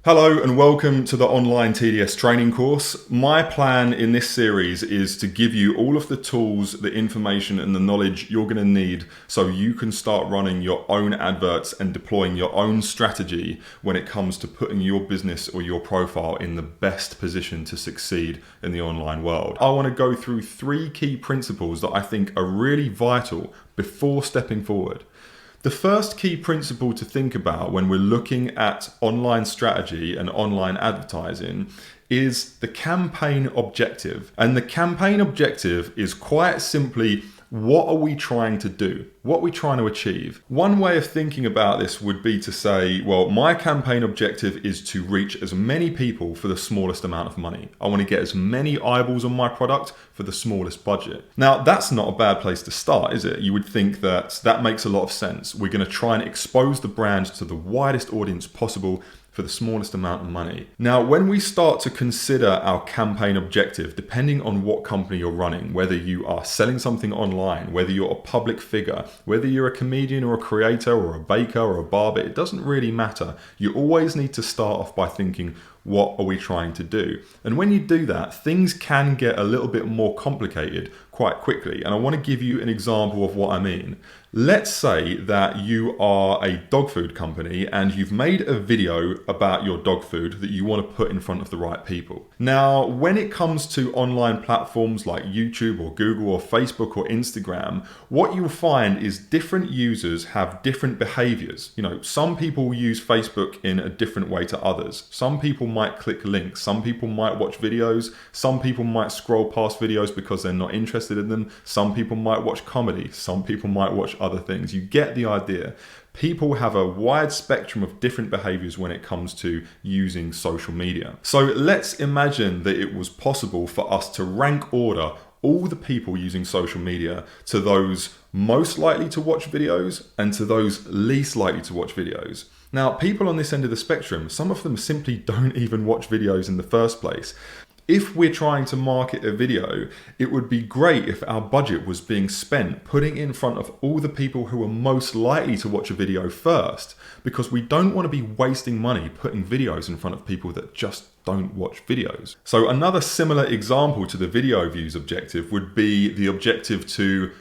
Hello and welcome to the online TDS training course. My plan in this series is to give you all of the tools, the information and the knowledge you're going to need so you can start running your own adverts and deploying your own strategy when it comes to putting your business or your profile in the best position to succeed in the online world. I want to go through 3 key principles that I think are really vital before stepping forward. The first key principle to think about when we're looking at online strategy and online advertising is the campaign objective. And the campaign objective is quite simply, what are we trying to do? What are we trying to achieve? One way of thinking about this would be to say, well, my campaign objective is to reach as many people for the smallest amount of money. I want to get as many eyeballs on my product for the smallest budget. Now, that's not a bad place to start, is it? You would think that that makes a lot of sense. We're going to try and expose the brand to the widest audience possible for the smallest amount of money. Now, when we start to consider our campaign objective, depending on what company you're running, whether you are selling something online, whether you're a public figure, whether you're a comedian or a creator or a baker or a barber, it doesn't really matter. You always need to start off by thinking, what are we trying to do? And when you do that, things can get a little bit more complicated quite quickly. And I want to give you an example of what I mean. Let's say that you are a dog food company and you've made a video about your dog food that you want to put in front of the right people. Now, when it comes to online platforms like YouTube or Google or Facebook or Instagram, what you'll find is different users have different behaviors. Some people use Facebook in a different way to others. Some people might click links. Some people might watch videos. Some people might scroll past videos because they're not interested in them. Some people might watch comedy. Some people might watch other things. You get the idea. People have a wide spectrum of different behaviors when it comes to using social media. So let's imagine that it was possible for us to rank order all the people using social media to those most likely to watch videos and to those least likely to watch videos. Now, people on this end of the spectrum, some of them simply don't even watch videos in the first place. If we're trying to market a video, it would be great if our budget was being spent putting in front of all the people who are most likely to watch a video first, because we don't want to be wasting money putting videos in front of people that just don't watch videos. So another similar example to the video views objective would be the objective to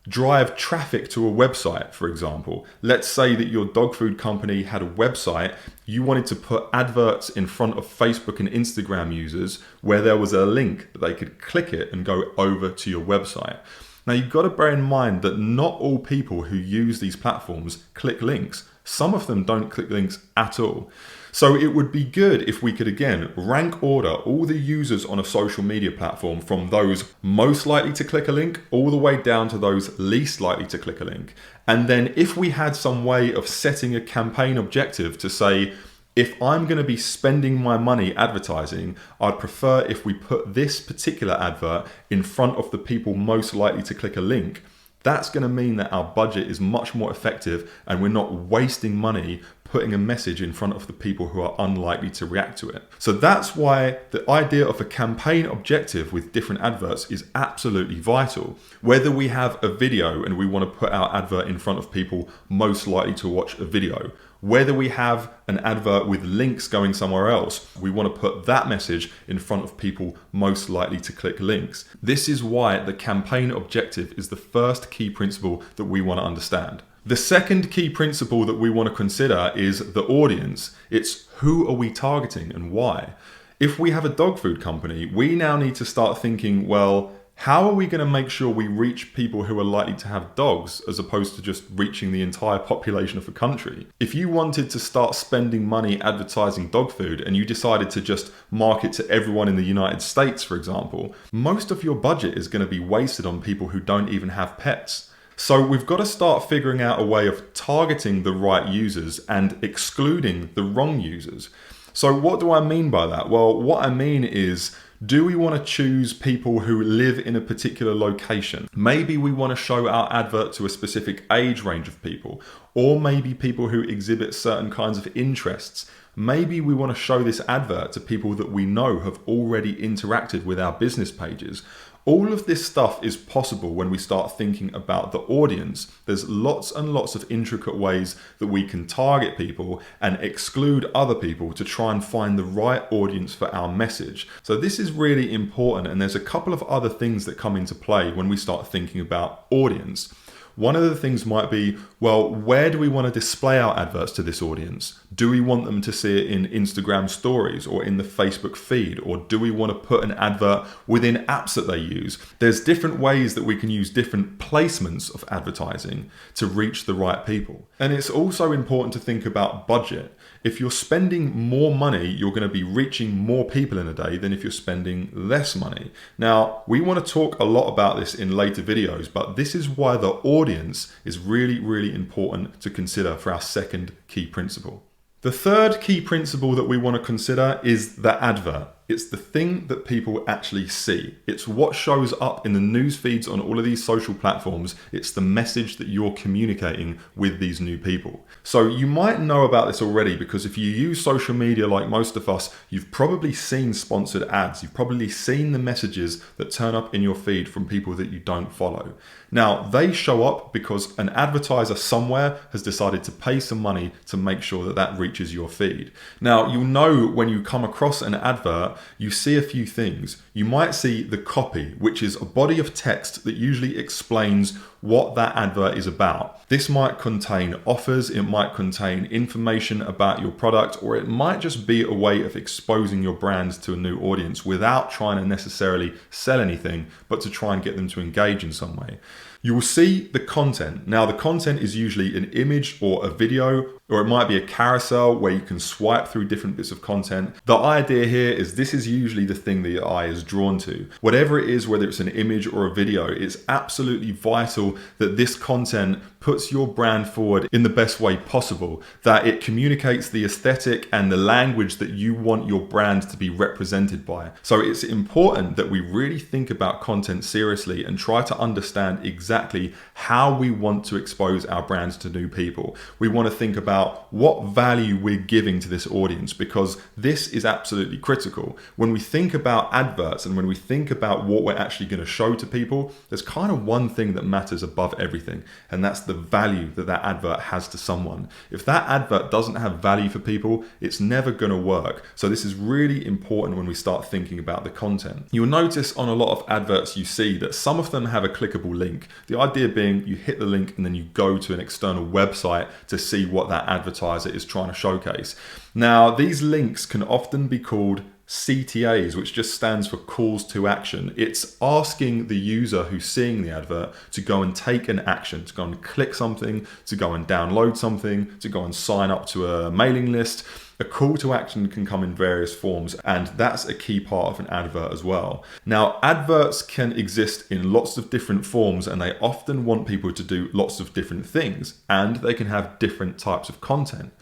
drive traffic to a website, for example. Let's say that your dog food company had a website. You wanted to put adverts in front of Facebook and Instagram users where there was a link that they could click it and go over to your website. Now, you've got to bear in mind that not all people who use these platforms click links. Some of them don't click links at all. So it would be good if we could, again, rank order all the users on a social media platform from those most likely to click a link all the way down to those least likely to click a link. And then if we had some way of setting a campaign objective to say, if I'm going to be spending my money advertising, I'd prefer if we put this particular advert in front of the people most likely to click a link. That's going to mean that our budget is much more effective and we're not wasting money putting a message in front of the people who are unlikely to react to it. So that's why the idea of a campaign objective with different adverts is absolutely vital. Whether we have a video and we want to put our advert in front of people most likely to watch a video, whether we have an advert with links going somewhere else, we want to put that message in front of people most likely to click links. This is why the campaign objective is the first key principle that we want to understand. The second key principle that we want to consider is the audience. It's who are we targeting and why? If we have a dog food company, we now need to start thinking, well, how are we going to make sure we reach people who are likely to have dogs as opposed to just reaching the entire population of a country? If you wanted to start spending money advertising dog food and you decided to just market to everyone in the United States, for example, most of your budget is going to be wasted on people who don't even have pets. So we've got to start figuring out a way of targeting the right users and excluding the wrong users. So what do I mean by that? Well, what I mean is, do we want to choose people who live in a particular location? Maybe we want to show our advert to a specific age range of people, or maybe people who exhibit certain kinds of interests. Maybe we want to show this advert to people that we know have already interacted with our business pages. All of this stuff is possible when we start thinking about the audience. There's lots and lots of intricate ways that we can target people and exclude other people to try and find the right audience for our message. So this is really important, and there's a couple of other things that come into play when we start thinking about audience. One of the things might be, well, where do we want to display our adverts to this audience? Do we want them to see it in Instagram stories or in the Facebook feed? Or do we want to put an advert within apps that they use? There's different ways that we can use different placements of advertising to reach the right people. And it's also important to think about budget. If you're spending more money, you're going to be reaching more people in a day than if you're spending less money. Now, we want to talk a lot about this in later videos, but this is why the audience is really, really important to consider for our second key principle. The third key principle that we want to consider is the advert. It's the thing that people actually see. It's what shows up in the news feeds on all of these social platforms. It's the message that you're communicating with these new people. So you might know about this already, because if you use social media like most of us, you've probably seen sponsored ads. You've probably seen the messages that turn up in your feed from people that you don't follow. Now, they show up because an advertiser somewhere has decided to pay some money to make sure that that reaches your feed. Now, you'll know when you come across an advert, you see a few things. You might see the copy, which is a body of text that usually explains what that advert is about. This might contain offers, it might contain information about your product, or it might just be a way of exposing your brand to a new audience without trying to necessarily sell anything, but to try and get them to engage in some way. You will see the content. Now, the content is usually an image or a video, or it might be a carousel where you can swipe through different bits of content. The idea here is this is usually the thing that your eye is drawn to. Whatever it is, whether it's an image or a video, it's absolutely vital that this content puts your brand forward in the best way possible, that it communicates the aesthetic and the language that you want your brand to be represented by. So it's important that we really think about content seriously and try to understand exactly how we want to expose our brands to new people. We want to think about what value we're giving to this audience, because this is absolutely critical. When we think about adverts and when we think about what we're actually going to show to people, there's kind of one thing that matters above everything, and that's the value that that advert has to someone. If that advert doesn't have value for people, it's never going to work. So this is really important when we start thinking about the content. You'll notice on a lot of adverts you see that some of them have a clickable link. The idea being you hit the link and then you go to an external website to see what that advertiser is trying to showcase. Now, these links can often be called CTAs, which just stands for calls to action. It's asking the user who's seeing the advert to go and take an action, to go and click something, to go and download something, to go and sign up to a mailing list. A call to action can come in various forms, and that's a key part of an advert as well. Now, adverts can exist in lots of different forms, and they often want people to do lots of different things, and they can have different types of content.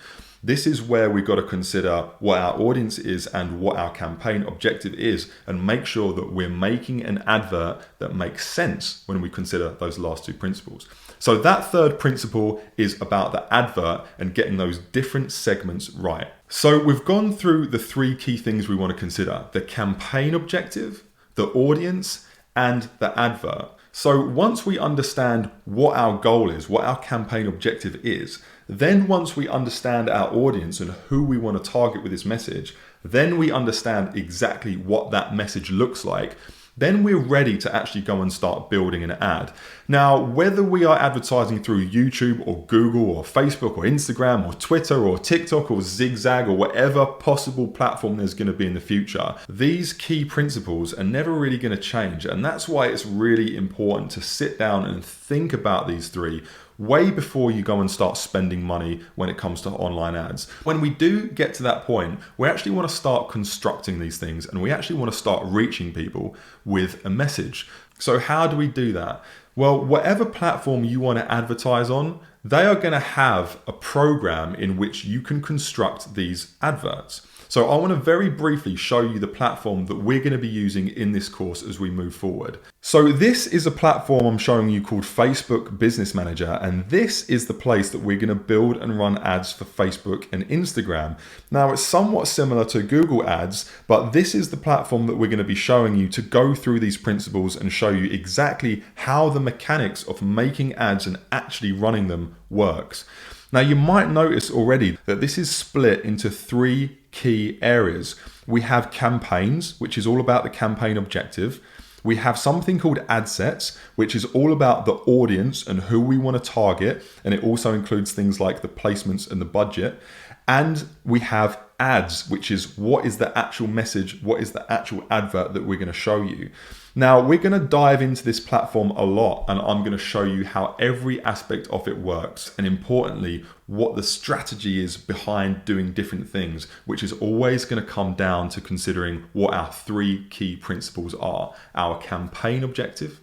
This is where we've got to consider what our audience is and what our campaign objective is, and make sure that we're making an advert that makes sense when we consider those last two principles. So that third principle is about the advert and getting those different segments right. So we've gone through the three key things we want to consider: the campaign objective, the audience, and the advert. So once we understand what our goal is, what our campaign objective is, then once we understand our audience and who we want to target with this message, then we understand exactly what that message looks like. Then we're ready to actually go and start building an ad. Now, whether we are advertising through YouTube or Google or Facebook or Instagram or Twitter or TikTok or Zigzag or whatever possible platform there's going to be in the future, these key principles are never really going to change. And that's why it's really important to sit down and think about these three way before you go and start spending money when it comes to online ads. When we do get to that point, we actually want to start constructing these things, and we actually want to start reaching people with a message. So how do we do that? Well, whatever platform you want to advertise on, they are going to have a program in which you can construct these adverts. So I want to very briefly show you the platform that we're going to be using in this course as we move forward. So this is a platform I'm showing you called Facebook Business Manager, and this is the place that we're going to build and run ads for Facebook and Instagram. Now it's somewhat similar to Google Ads, but this is the platform that we're going to be showing you to go through these principles and show you exactly how the mechanics of making ads and actually running them works. Now you might notice already that this is split into 3 key areas. We have campaigns, which is all about the campaign objective. We have something called ad sets, which is all about the audience and who we want to target. And it also includes things like the placements and the budget. And we have ads, which is what is the actual message, what is the actual advert that we're going to show you. Now, we're going to dive into this platform a lot, and I'm going to show you how every aspect of it works, and importantly, what the strategy is behind doing different things, which is always going to come down to considering what our 3 key principles are: our campaign objective,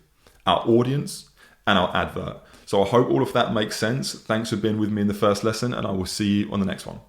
our audience, and our advert. So I hope all of that makes sense. Thanks for being with me in the first lesson, and I will see you on the next one.